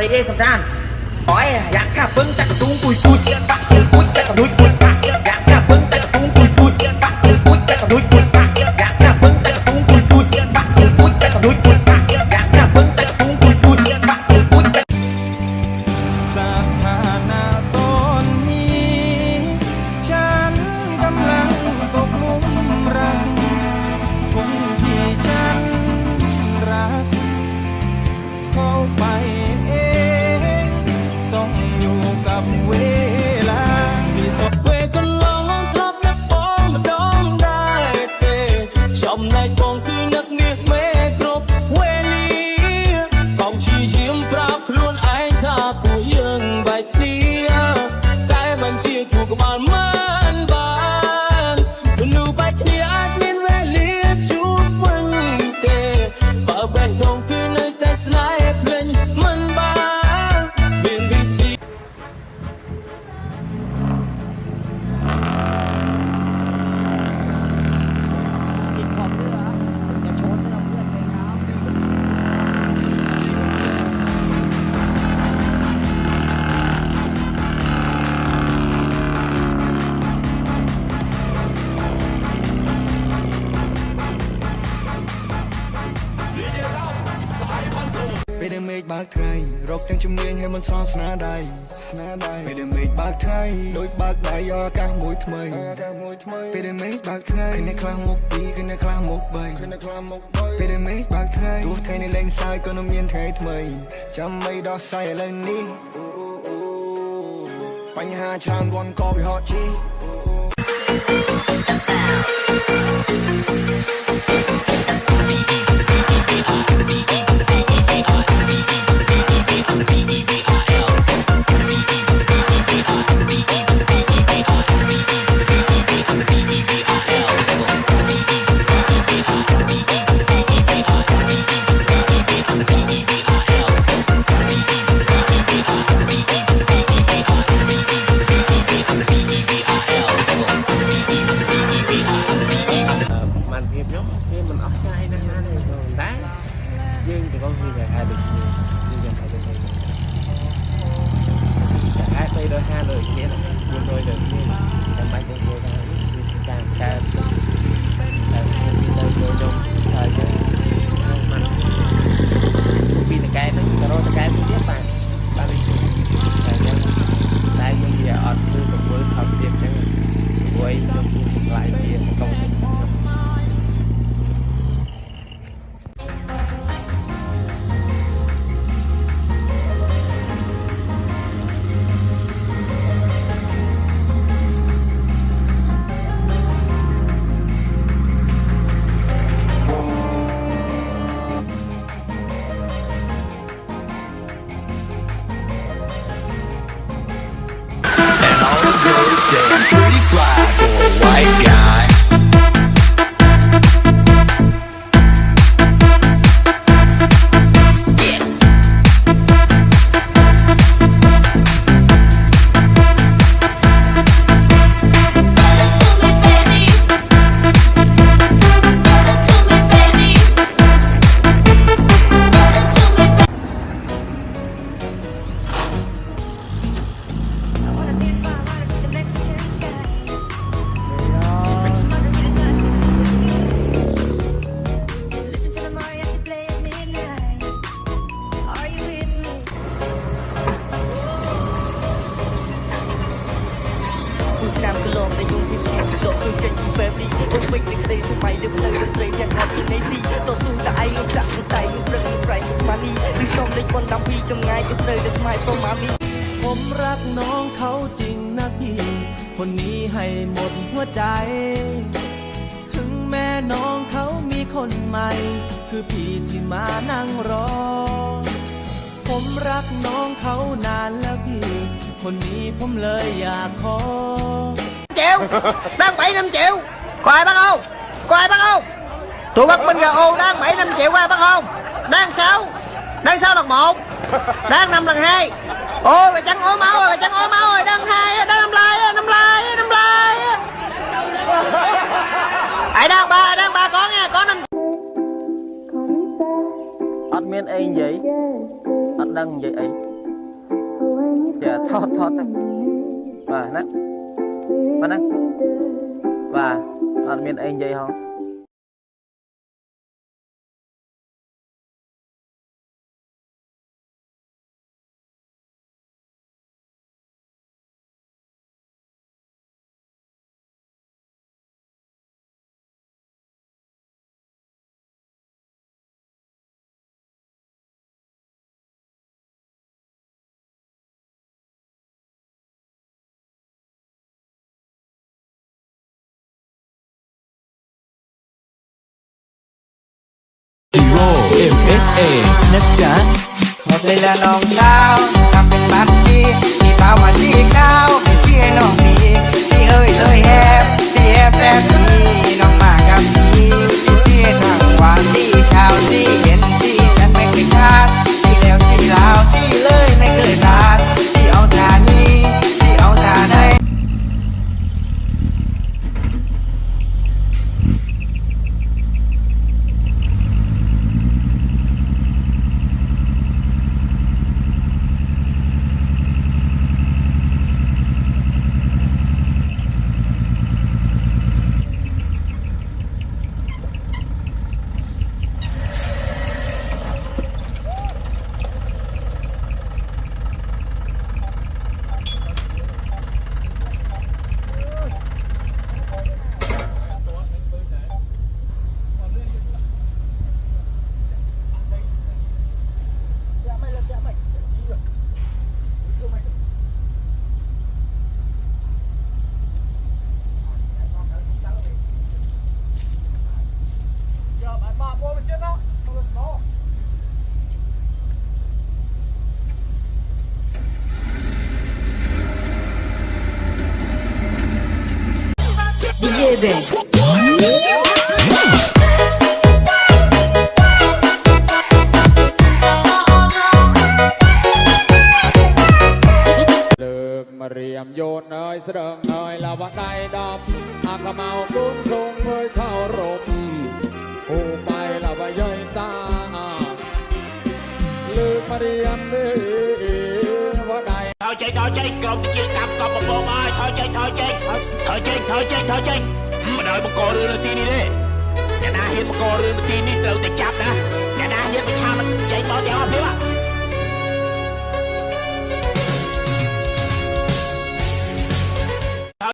อะไรเอสำคัญอ๋อยอยากข้าเบิ้งแต่กระตุ้งปุยปุยปักปุยแต่กระดุยปุยปักอยากข้าเบิ้งแต่กระตุ้งปุยปุยปักปุยแต่กระดุยปุยปักอยากข้าเบิ้งแต่กระตุ้งปุยปุยปักปุยแต่กระดุยปุยปักอยากข้าเบิ้งแต่กระตุ้งปุยปุยปักปุยแต่สถานะตอนนี้ฉันกำลังตกหลุมรักคนที่ฉันรักเข้าไปเองต้องอยู่กับเวลาที่ตกเวก็ลองทบนักปองมาดองได้เตะชมในกองคือนักเมียเมกรบเวลีกองชีเยี่ยมปราบล้วนไอ้ท่ากูยังใบเทียแต่มันเชียร์กูกับมันบ้านมันดูใบเทียอาจมีเวลีชุบวันเตะเปิดแบงกองคือในแต่สไลด์เพลงมันบ้านเบียนวิธีปิดขอบเรืออย่าชนนะเพื่อนเลยครับไปเดินเมฆบากไทยรบกันจำเนียงให้มันซ้อนสนาใดไปเดินเมฆบากไทยโดยบากใดยอากาศมวยทำไมไปเดินเมฆบากไทยขึ้นในคลางมกปีขึ้นในคลางมกใบไปเดินเมฆบากไทยตัวไทยในแรงซ้ายก็น้ำเมียนไทยทำไมจำไม่ดอใส่อะไรนี้ปัญหาชามวันก็ไปหอจีมันเพียบเนาะเพียบมันออกใจนะฮะเลยแต่ยืนแต่ก็มีแต่hai đượcยืนยังไปเลยแต่haiไปโดยhaiเลยทีนี้นะยืนโดยเดิมนี่ทำไมต้องโดยได้การแต่ที่เราโดยดมthời gianมันvì là cái nó rồi cái nó tiếp mà ba mươi thời gian tại vì giờ ở sư cũng với thập tiền chứ quay lại tiền công Pretty fly for a white guy. Nam cứ lom tại dùng phim chiều lộ phương trên cùng phép đi ôm mình từ đây xuống mày được lời được lời nhạc hot in AC tổ su tại ai ông chạm được tay ông rơi ông rải cái money từ trong đây con đam phi trong ngày được lời được smile from mommy ผมรักน้องเขาจริงนะพี่คนนี้ให้หมดหัวใจถึงแม่น้องเขามีคนใหม่คือพี่ที่มานั่งรอผมรักน้องเขานานแล้วพี่คนนี้ผมเลยอยากขอ triệu đang 7-5 triệu có ai bắt không có ai bắt không tụi bắt bên GO đang 7-5 triệu có ai bắt không đang 6 lần 1 đang 5 lần 2 ôi bà trắng ố máu rồi bà trắng ố máu rồi đang 2 đang 5 like 5 like ấy đang 3 có nha có 5 Ất miên anh vậy Ất đăng vậy ấy giờ thọt thọt thôi và nè mà nè và còn miền anh dây không Hero MSA นะจ๊ะ หมดเลยละน้องสาวทำเป็นบัตรดีที่เปล่ามาสีขาวไม่ชี้ให้น้องมีสีเอ้ยเลยแฮบสีแฮบแซ่บดีน้องมากับพี่สีทางหวานสีชาวสีเย็นสีฉันไม่เคยขาดสีแล้วสีลาวสีเลยไม่เคยขาดสีเอาทานี้สีเอาทาไหน DJ Ben. Lược mà riêng dồn ơi sờ ơi là bắt tay đập à màu cũng sung với thao rộp hù bay là bay dây ta lược mà riêng đi bắt tay thôi chơi cầm chiếc cầm cầm một bồn ơi thôi chơi mà đợi một cô đưa lên tiên đi đi nhà na hiên một cô đưa lên tiên đi từ từ chập nè nhà na hiên một chao nó chạy bỏ theo phía